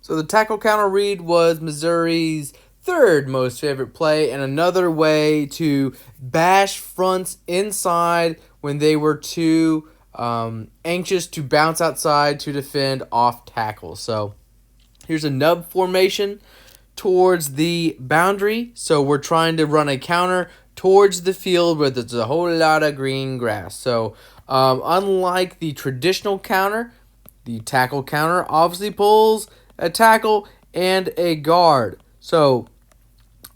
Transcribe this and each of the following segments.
So the tackle counter read was Missouri's third most favorite play, and another way to bash fronts inside when they were too anxious to bounce outside to defend off tackles. So here's a nub formation towards the boundary. So we're trying to run a counter towards the field where there's a whole lot of green grass. So unlike the traditional counter, the tackle counter obviously pulls a tackle and a guard. So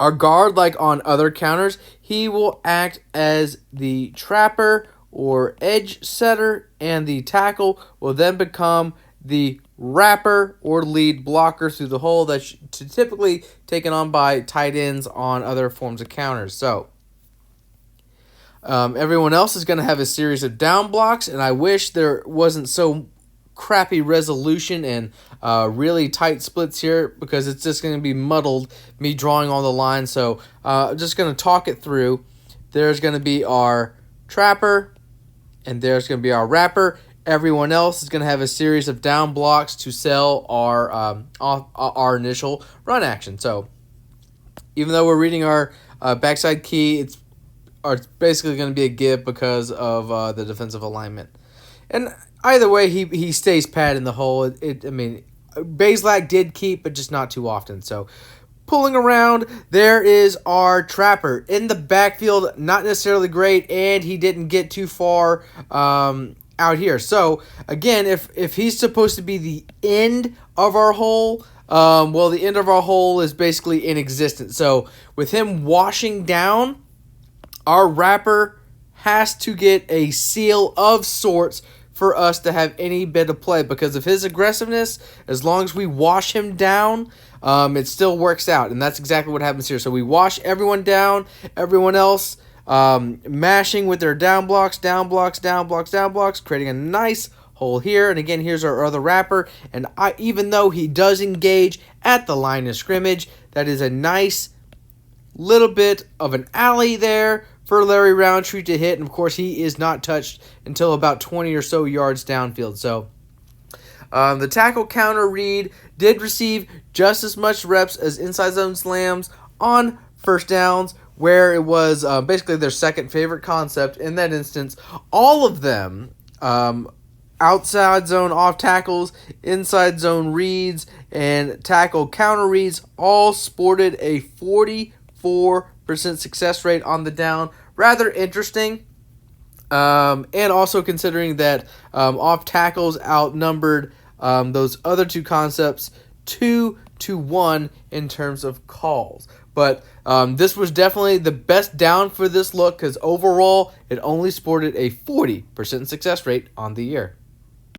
our guard, like on other counters, he will act as the trapper or edge setter, and the tackle will then become the wrapper or lead blocker through the hole that's typically taken on by tight ends on other forms of counters. So everyone else is going to have a series of down blocks, and I wish there wasn't so crappy resolution and really tight splits here, because it's just going to be muddled, me drawing all the lines. So I'm just going to talk it through. There's going to be our trapper, and there's going to be our wrapper. Everyone else is going to have a series of down blocks to sell our initial run action. So even though we're reading our backside key, it's basically going to be a give because of the defensive alignment. And either way, he stays pat in the hole. Bazelak did keep, but just not too often. So pulling around, there is our trapper in the backfield. Not necessarily great, and he didn't get too far out here. So again, if he's supposed to be the end of our hole, well, the end of our hole is basically inexistent. So with him washing down, our wrapper has to get a seal of sorts for us to have any bit of play, because of his aggressiveness. As long as we wash him down, it still works out, and that's exactly what happens here. So we wash everyone down, everyone else mashing with their down blocks, creating a nice hole here. And again, here's our other wrapper, and even though he does engage at the line of scrimmage, that is a nice little bit of an alley there for Larry Roundtree to hit, and of course he is not touched until about 20 or so yards downfield. So the tackle counter read did receive just as much reps as inside zone slams on first downs, where it was basically their second favorite concept in that instance. All of them, outside zone off tackles, inside zone reads, and tackle counter reads, all sported a 44% success rate on the down. Rather interesting. And also considering that off tackles outnumbered those other two concepts 2-1 in terms of calls. But this was definitely the best down for this look, because overall it only sported a 40% success rate on the year.